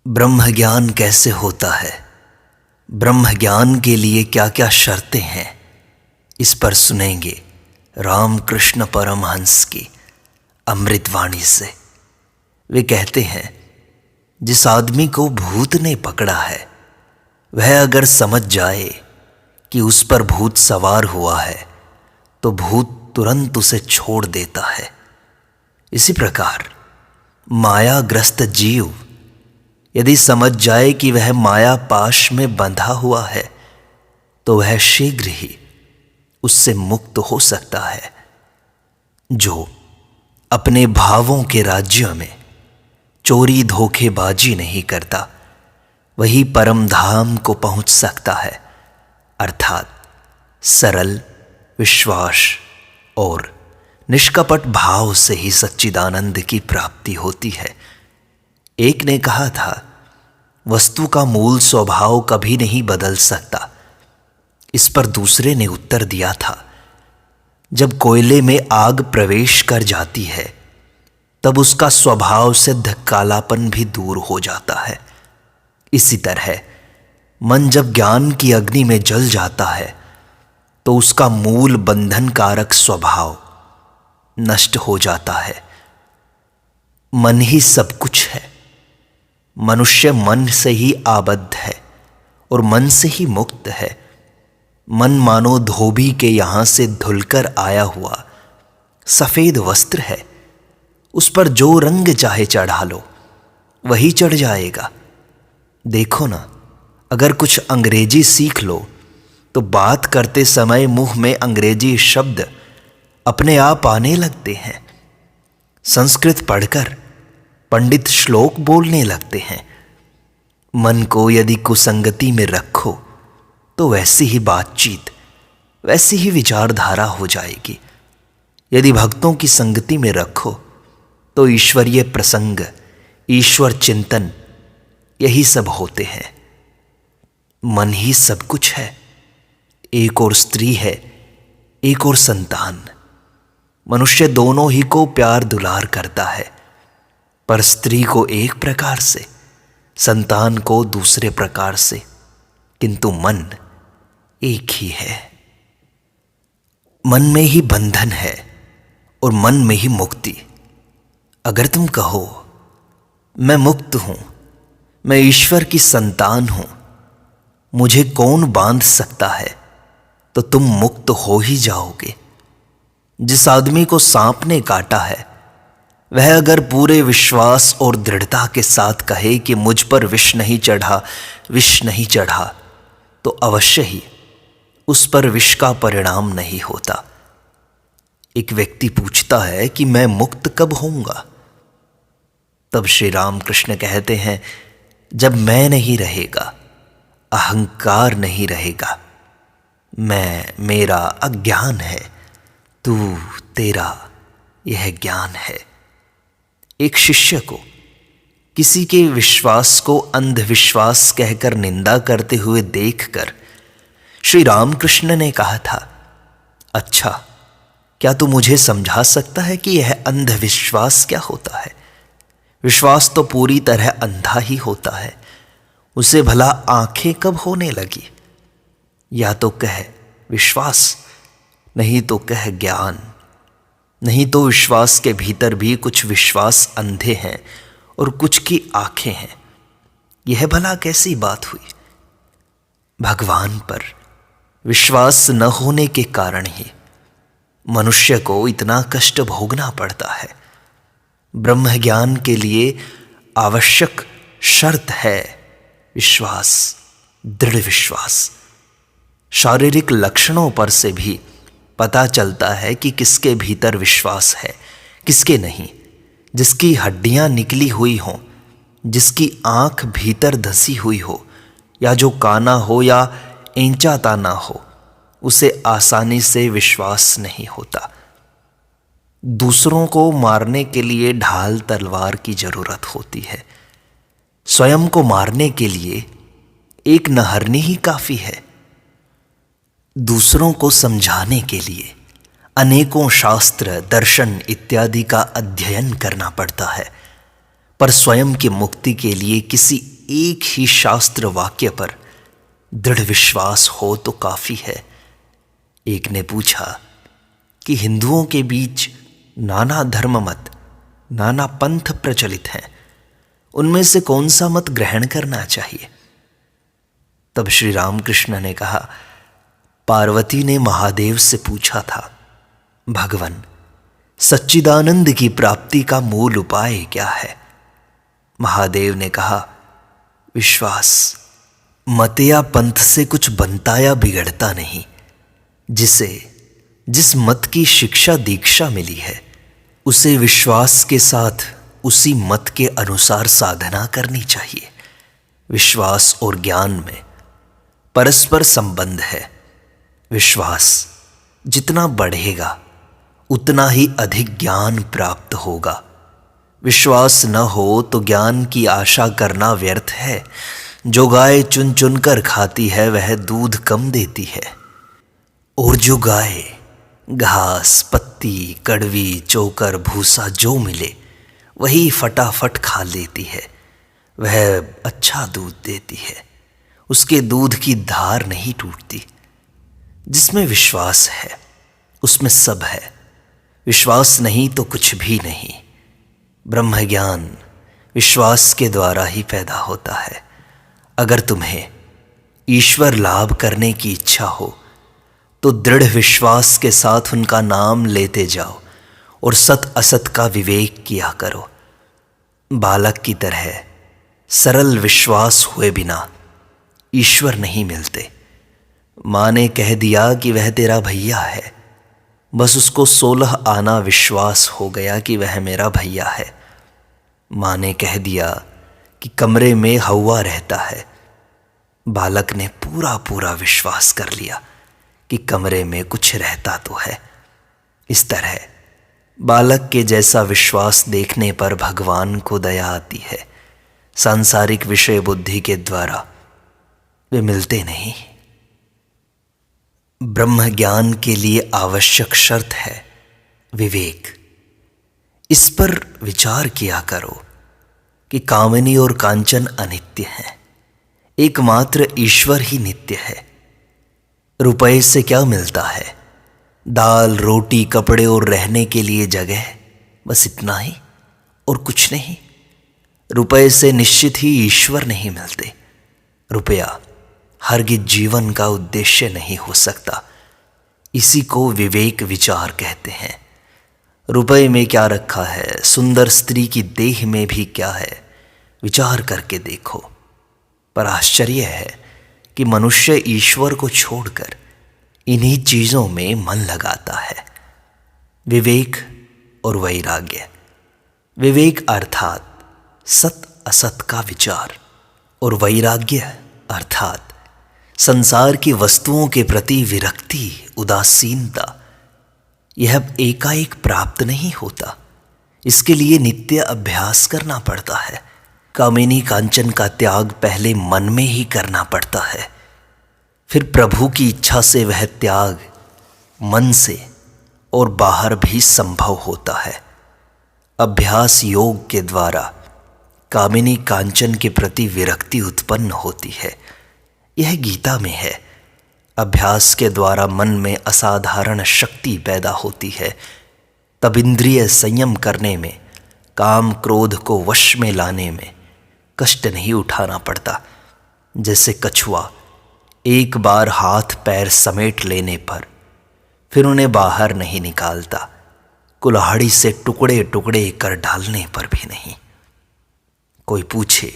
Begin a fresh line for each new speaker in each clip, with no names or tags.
ब्रह्म ज्ञान कैसे होता है, ब्रह्म ज्ञान के लिए क्या क्या शर्तें हैं, इस पर सुनेंगे रामकृष्ण परमहंस की अमृतवाणी से। वे कहते हैं, जिस आदमी को भूत ने पकड़ा है वह अगर समझ जाए कि उस पर भूत सवार हुआ है तो भूत तुरंत उसे छोड़ देता है। इसी प्रकार मायाग्रस्त जीव यदि समझ जाए कि वह माया पाश में बंधा हुआ है तो वह शीघ्र ही उससे मुक्त हो सकता है। जो अपने भावों के राज्य में चोरी धोखेबाजी नहीं करता वही परम धाम को पहुंच सकता है, अर्थात सरल विश्वास और निष्कपट भाव से ही सच्चिदानंद की प्राप्ति होती है। एक ने कहा था, वस्तु का मूल स्वभाव कभी नहीं बदल सकता। इस पर दूसरे ने उत्तर दिया था, जब कोयले में आग प्रवेश कर जाती है तब उसका स्वभाव सिद्ध कालापन भी दूर हो जाता है। इसी तरह मन जब ज्ञान की अग्नि में जल जाता है तो उसका मूल बंधन कारक स्वभाव नष्ट हो जाता है। मन ही सब कुछ है। मनुष्य मन से ही आबद्ध है और मन से ही मुक्त है। मन मानो धोबी के यहां से धुलकर आया हुआ सफेद वस्त्र है। उस पर जो रंग चाहे चढ़ा लो वही चढ़ जाएगा। देखो ना, अगर कुछ अंग्रेजी सीख लो तो बात करते समय मुंह में अंग्रेजी शब्द अपने आप आने लगते हैं। संस्कृत पढ़कर पंडित श्लोक बोलने लगते हैं। मन को यदि कुसंगति में रखो तो वैसी ही बातचीत, वैसी ही विचारधारा हो जाएगी। यदि भक्तों की संगति में रखो तो ईश्वरीय प्रसंग, ईश्वर चिंतन, यही सब होते हैं। मन ही सब कुछ है। एक और स्त्री है, एक और संतान। मनुष्य दोनों ही को प्यार दुलार करता है, पर स्त्री को एक प्रकार से, संतान को दूसरे प्रकार से, किंतु मन एक ही है। मन में ही बंधन है और मन में ही मुक्ति। अगर तुम कहो मैं मुक्त हूं, मैं ईश्वर की संतान हूं, मुझे कौन बांध सकता है, तो तुम मुक्त हो ही जाओगे। जिस आदमी को सांप ने काटा है वह अगर पूरे विश्वास और दृढ़ता के साथ कहे कि मुझ पर विष नहीं चढ़ा, विष नहीं चढ़ा, तो अवश्य ही उस पर विष का परिणाम नहीं होता। एक व्यक्ति पूछता है कि मैं मुक्त कब होऊंगा? तब श्री रामकृष्ण कहते हैं, जब मैं नहीं रहेगा, अहंकार नहीं रहेगा। मैं, मेरा अज्ञान है, तू, तेरा, यह ज्ञान है। एक शिष्य को किसी के विश्वास को अंधविश्वास कहकर निंदा करते हुए देखकर श्री रामकृष्ण ने कहा था, अच्छा, क्या तू मुझे समझा सकता है कि यह अंधविश्वास क्या होता है? विश्वास तो पूरी तरह अंधा ही होता है। उसे भला आंखें कब होने लगी? या तो कह विश्वास, नहीं तो कह ज्ञान। नहीं तो विश्वास के भीतर भी कुछ विश्वास अंधे हैं और कुछ की आंखें हैं। यह भला कैसी बात हुई? भगवान पर विश्वास न होने के कारण ही मनुष्य को इतना कष्ट भोगना पड़ता है। ब्रह्म ज्ञान के लिए आवश्यक शर्त है विश्वास, दृढ़ विश्वास। शारीरिक लक्षणों पर से भी पता चलता है कि किसके भीतर विश्वास है, किसके नहीं। जिसकी हड्डियां निकली हुई हों, जिसकी आंख भीतर धसी हुई हो, या जो काना हो या एंचा ताना हो, उसे आसानी से विश्वास नहीं होता। दूसरों को मारने के लिए ढाल तलवार की जरूरत होती है। स्वयं को मारने के लिए एक नहरनी ही काफी है। दूसरों को समझाने के लिए अनेकों शास्त्र, दर्शन इत्यादि का अध्ययन करना पड़ता है, पर स्वयं की मुक्ति के लिए किसी एक ही शास्त्र वाक्य पर दृढ़ विश्वास हो तो काफी है। एक ने पूछा कि हिंदुओं के बीच नाना धर्म मत, नाना पंथ प्रचलित हैं, उनमें से कौन सा मत ग्रहण करना चाहिए? तब श्री रामकृष्ण ने कहा, पार्वती ने महादेव से पूछा था, भगवन, सच्चिदानंद की प्राप्ति का मूल उपाय क्या है? महादेव ने कहा, विश्वास। मत या पंथ से कुछ बनता या बिगड़ता नहीं। जिस मत की शिक्षा दीक्षा मिली है, उसे विश्वास के साथ उसी मत के अनुसार साधना करनी चाहिए। विश्वास और ज्ञान में परस्पर संबंध है। विश्वास जितना बढ़ेगा उतना ही अधिक ज्ञान प्राप्त होगा। विश्वास न हो तो ज्ञान की आशा करना व्यर्थ है। जो गाय चुन चुन कर खाती है वह दूध कम देती है, और जो गाय घास, पत्ती, कड़वी, चोकर, भूसा जो मिले वही फटाफट खा लेती है, वह अच्छा दूध देती है। उसके दूध की धार नहीं टूटती। जिसमें विश्वास है उसमें सब है। विश्वास नहीं तो कुछ भी नहीं। ब्रह्म ज्ञान विश्वास के द्वारा ही पैदा होता है। अगर तुम्हें ईश्वर लाभ करने की इच्छा हो तो दृढ़ विश्वास के साथ उनका नाम लेते जाओ और सत असत का विवेक किया करो। बालक की तरह सरल विश्वास हुए बिना ईश्वर नहीं मिलते। माँ ने कह दिया कि वह तेरा भैया है, बस उसको 16 आना विश्वास हो गया कि वह मेरा भैया है। माँ ने कह दिया कि कमरे में हवा रहता है, बालक ने पूरा पूरा विश्वास कर लिया कि कमरे में कुछ रहता तो है। इस तरह बालक के जैसा विश्वास देखने पर भगवान को दया आती है। सांसारिक विषय बुद्धि के द्वारा वे मिलते नहीं। ब्रह्म ज्ञान के लिए आवश्यक शर्त है विवेक। इस पर विचार किया करो कि कामिनी और कांचन अनित्य हैं, एकमात्र ईश्वर ही नित्य है। रुपए से क्या मिलता है? दाल, रोटी, कपड़े और रहने के लिए जगह, बस इतना ही और कुछ नहीं। रुपए से निश्चित ही ईश्वर नहीं मिलते। रुपया हरगिज जीवन का उद्देश्य नहीं हो सकता। इसी को विवेक विचार कहते हैं। रुपए में क्या रखा है, सुंदर स्त्री की देह में भी क्या है, विचार करके देखो। पर आश्चर्य है कि मनुष्य ईश्वर को छोड़कर इन्हीं चीजों में मन लगाता है। विवेक और वैराग्य। विवेक अर्थात सत असत का विचार, और वैराग्य अर्थात संसार की वस्तुओं के प्रति विरक्ति, उदासीनता। यह एकाएक प्राप्त नहीं होता। इसके लिए नित्य अभ्यास करना पड़ता है। कामिनी कांचन का त्याग पहले मन में ही करना पड़ता है, फिर प्रभु की इच्छा से वह त्याग मन से और बाहर भी संभव होता है। अभ्यास योग के द्वारा कामिनी कांचन के प्रति विरक्ति उत्पन्न होती है। यह गीता में है। अभ्यास के द्वारा मन में असाधारण शक्ति पैदा होती है। तब इंद्रिय संयम करने में, काम क्रोध को वश में लाने में कष्ट नहीं उठाना पड़ता। जैसे कछुआ एक बार हाथ पैर समेट लेने पर फिर उन्हें बाहर नहीं निकालता, कुल्हाड़ी से टुकड़े टुकड़े कर डालने पर भी नहीं। कोई पूछे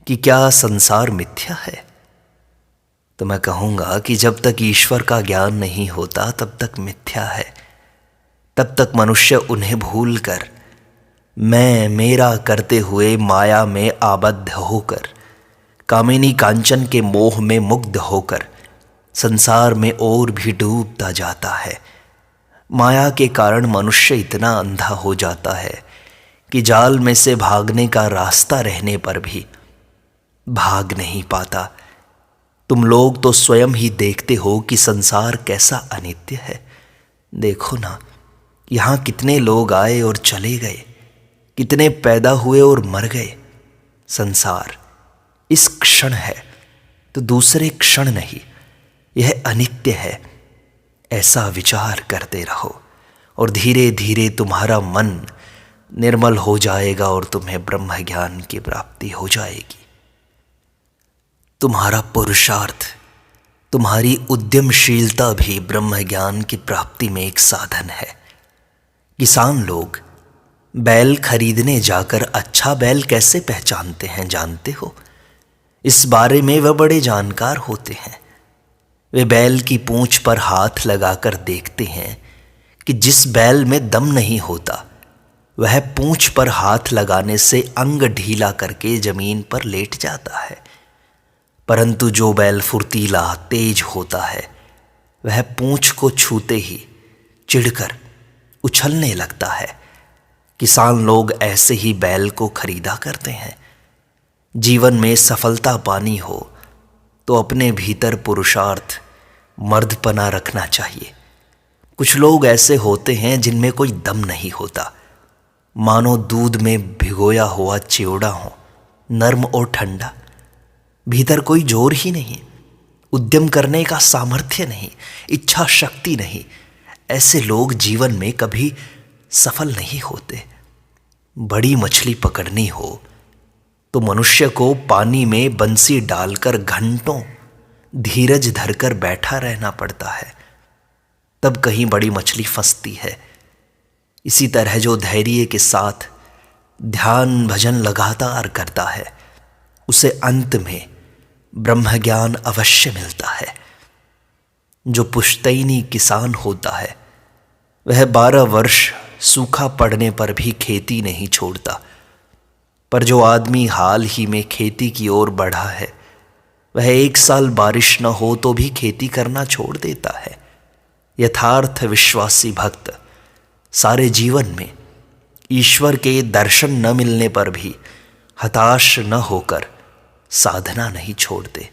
कि क्या संसार मिथ्या है, तो मैं कहूँगा कि जब तक ईश्वर का ज्ञान नहीं होता तब तक मिथ्या है। तब तक मनुष्य उन्हें भूलकर मैं मेरा करते हुए माया में आबद्ध होकर, कामिनी कांचन के मोह में मुग्ध होकर संसार में और भी डूबता जाता है। माया के कारण मनुष्य इतना अंधा हो जाता है कि जाल में से भागने का रास्ता रहने पर भी भाग नहीं पाता। तुम लोग तो स्वयं ही देखते हो कि संसार कैसा अनित्य है। देखो ना, यहाँ कितने लोग आए और चले गए, कितने पैदा हुए और मर गए। संसार इस क्षण है तो दूसरे क्षण नहीं, यह अनित्य है, ऐसा विचार करते रहो और धीरे धीरे तुम्हारा मन निर्मल हो जाएगा और तुम्हें ब्रह्म ज्ञान की प्राप्ति हो जाएगी। तुम्हारा पुरुषार्थ, तुम्हारी उद्यमशीलता भी ब्रह्म ज्ञान की प्राप्ति में एक साधन है। किसान लोग बैल खरीदने जाकर अच्छा बैल कैसे पहचानते हैं जानते हो? इस बारे में वह बड़े जानकार होते हैं। वे बैल की पूंछ पर हाथ लगाकर देखते हैं कि जिस बैल में दम नहीं होता वह पूंछ पर हाथ लगाने से अंग ढीला करके जमीन पर लेट जाता है, परंतु जो बैल फुर्तीला तेज होता है वह पूंछ को छूते ही चिढ़कर उछलने लगता है। किसान लोग ऐसे ही बैल को खरीदा करते हैं। जीवन में सफलता पानी हो तो अपने भीतर पुरुषार्थ, मर्दपना रखना चाहिए। कुछ लोग ऐसे होते हैं जिनमें कोई दम नहीं होता, मानो दूध में भिगोया हुआ चिवड़ा हो, नर्म और ठंडा, भीतर कोई जोर ही नहीं, उद्यम करने का सामर्थ्य नहीं, इच्छा शक्ति नहीं। ऐसे लोग जीवन में कभी सफल नहीं होते। बड़ी मछली पकड़नी हो तो मनुष्य को पानी में बंसी डालकर घंटों धीरज धरकर बैठा रहना पड़ता है, तब कहीं बड़ी मछली फंसती है। इसी तरह जो धैर्य के साथ ध्यान भजन लगातार करता है उसे अंत में ब्रह्म ज्ञान अवश्य मिलता है। जो पुश्तैनी किसान होता है वह 12 वर्ष सूखा पड़ने पर भी खेती नहीं छोड़ता, पर जो आदमी हाल ही में खेती की ओर बढ़ा है वह 1 साल बारिश न हो तो भी खेती करना छोड़ देता है। यथार्थ विश्वासी भक्त सारे जीवन में ईश्वर के दर्शन न मिलने पर भी हताश न होकर साधना नहीं छोड़ते।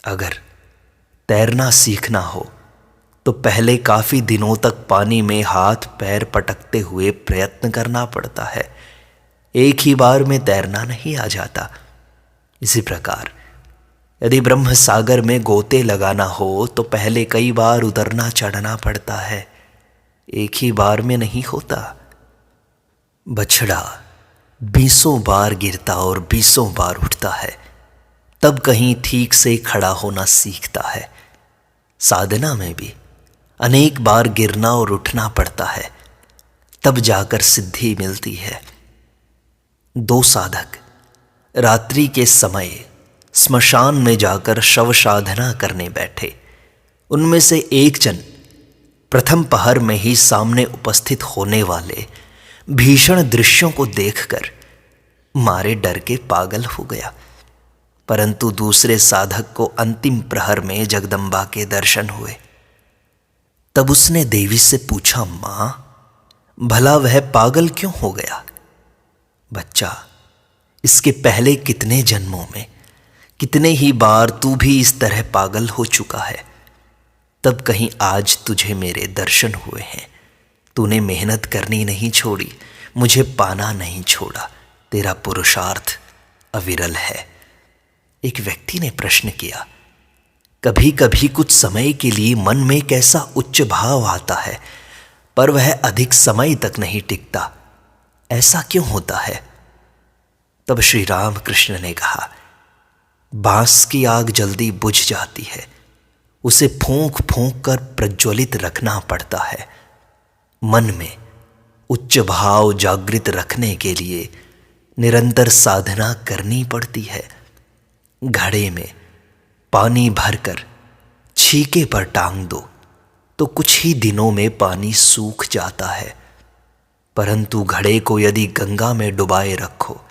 अगर तैरना सीखना हो तो पहले काफी दिनों तक पानी में हाथ पैर पटकते हुए प्रयत्न करना पड़ता है, एक ही बार में तैरना नहीं आ जाता। इसी प्रकार यदि ब्रह्म सागर में गोते लगाना हो तो पहले कई बार उतरना चढ़ना पड़ता है, एक ही बार में नहीं होता। बछड़ा 20 बार गिरता और 20 बार उठता है, तब कहीं ठीक से खड़ा होना सीखता है। साधना में भी अनेक बार गिरना और उठना पड़ता है, तब जाकर सिद्धि मिलती है। 2 साधक रात्रि के समय स्मशान में जाकर शव साधना करने बैठे। उनमें से एक जन प्रथम पहर में ही सामने उपस्थित होने वाले भीषण दृश्यों को देखकर मारे डर के पागल हो गया, परंतु दूसरे साधक को अंतिम प्रहर में जगदम्बा के दर्शन हुए। तब उसने देवी से पूछा, मां, भला वह पागल क्यों हो गया? बच्चा, इसके पहले कितने जन्मों में कितने ही बार तू भी इस तरह पागल हो चुका है, तब कहीं आज तुझे मेरे दर्शन हुए हैं। तूने मेहनत करनी नहीं छोड़ी, मुझे पाना नहीं छोड़ा, तेरा पुरुषार्थ अविरल है। एक व्यक्ति ने प्रश्न किया, कभी कभी कुछ समय के लिए मन में कैसा उच्च भाव आता है पर वह अधिक समय तक नहीं टिकता, ऐसा क्यों होता है? तब श्री रामकृष्ण ने कहा, बांस की आग जल्दी बुझ जाती है, उसे फूंक फूंक कर प्रज्वलित रखना पड़ता है। मन में उच्च भाव जागृत रखने के लिए निरंतर साधना करनी पड़ती है। घड़े में पानी भरकर छीके पर टांग दो तो कुछ ही दिनों में पानी सूख जाता है, परंतु घड़े को यदि गंगा में डुबाए रखो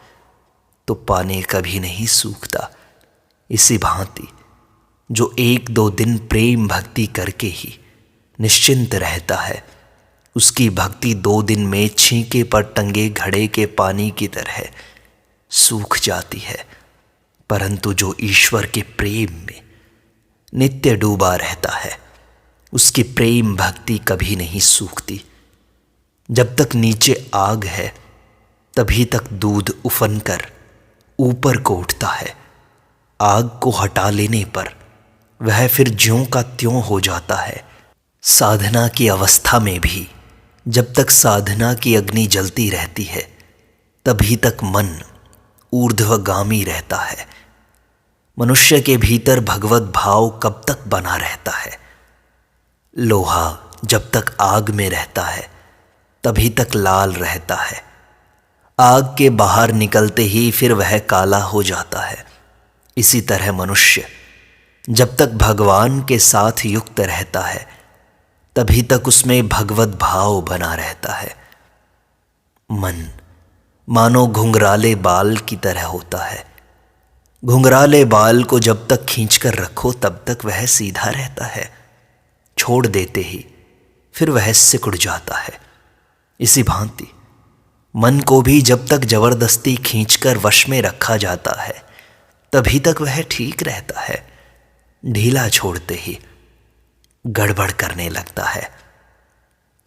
तो पानी कभी नहीं सूखता। इसी भांति जो 1-2 दिन प्रेम भक्ति करके ही निश्चिंत रहता है, उसकी भक्ति 2 दिन में छींके पर टंगे घड़े के पानी की तरह सूख जाती है। परंतु जो ईश्वर के प्रेम में नित्य डूबा रहता है, उसकी प्रेम भक्ति कभी नहीं सूखती। जब तक नीचे आग है तभी तक दूध उफन कर ऊपर को उठता है। आग को हटा लेने पर वह फिर ज्यों का त्यों हो जाता है। साधना की अवस्था में भी जब तक साधना की अग्नि जलती रहती है तभी तक मन ऊर्ध्वगामी रहता है। मनुष्य के भीतर भगवत भाव कब तक बना रहता है? लोहा जब तक आग में रहता है तभी तक लाल रहता है। आग के बाहर निकलते ही फिर वह काला हो जाता है। इसी तरह मनुष्य जब तक भगवान के साथ युक्त रहता है तभी तक उसमें भगवत भाव बना रहता है। मन मानो घुंघराले बाल की तरह होता है। घुंघराले बाल को जब तक खींचकर रखो तब तक वह सीधा रहता है, छोड़ देते ही फिर वह सिकुड़ जाता है। इसी भांति मन को भी जब तक जबरदस्ती खींचकर वश में रखा जाता है तभी तक वह ठीक रहता है। ढीला छोड़ते ही गड़बड़ करने लगता है।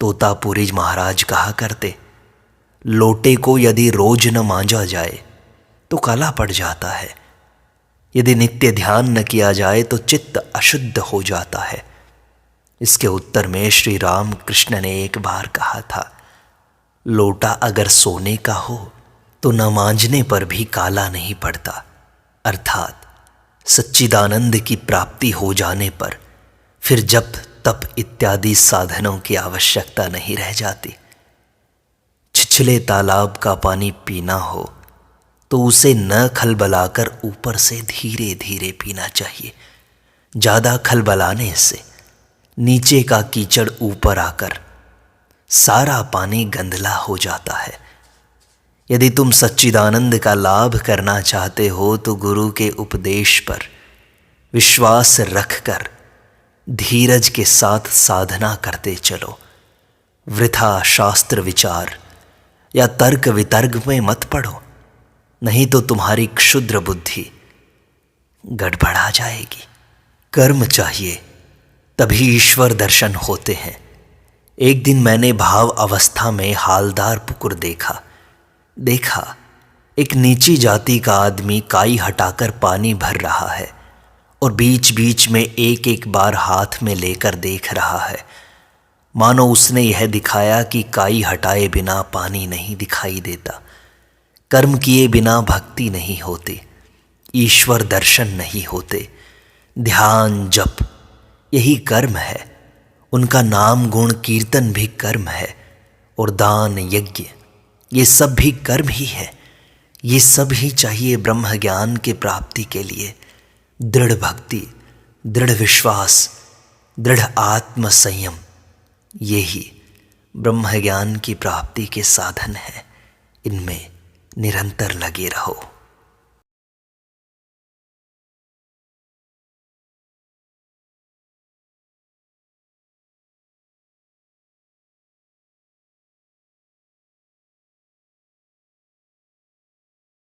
तोतापुरी महाराज कहा करते, लोटे को यदि रोज न मांजा जाए तो काला पड़ जाता है। यदि नित्य ध्यान न किया जाए तो चित्त अशुद्ध हो जाता है। इसके उत्तर में श्री राम कृष्ण ने एक बार कहा था, लोटा अगर सोने का हो तो न मांजने पर भी काला नहीं पड़ता। अर्थात सच्चिदानंद की प्राप्ति हो जाने पर फिर जप तप इत्यादि साधनों की आवश्यकता नहीं रह जाती। छिछले तालाब का पानी पीना हो तो उसे न खलबलाकर ऊपर से धीरे धीरे पीना चाहिए। ज़्यादा खलबलाने से नीचे का कीचड़ ऊपर आकर सारा पानी गंदला हो जाता है। यदि तुम सच्चिदानंद का लाभ करना चाहते हो तो गुरु के उपदेश पर विश्वास रखकर धीरज के साथ साधना करते चलो। वृथा शास्त्र विचार या तर्क वितर्क में मत पड़ो, नहीं तो तुम्हारी क्षुद्र बुद्धि गड़बड़ा जाएगी। कर्म चाहिए तभी ईश्वर दर्शन होते हैं। एक दिन मैंने भाव अवस्था में हालदार पुकुर देखा एक नीची जाति का आदमी काई हटाकर पानी भर रहा है और बीच बीच में एक एक बार हाथ में लेकर देख रहा है, मानो उसने यह दिखाया कि काई हटाए बिना पानी नहीं दिखाई देता। कर्म किए बिना भक्ति नहीं होती, ईश्वर दर्शन नहीं होते। ध्यान जप यही कर्म है, उनका नाम गुण कीर्तन भी कर्म है, और दान यज्ञ ये सब भी कर्म ही है। ये सब ही चाहिए ब्रह्म ज्ञान के प्राप्ति के लिए। दृढ़ भक्ति, दृढ़ विश्वास, दृढ़ आत्म संयम ये ही ब्रह्म ज्ञान की प्राप्ति के साधन हैं। इनमें निरंतर लगे रहो।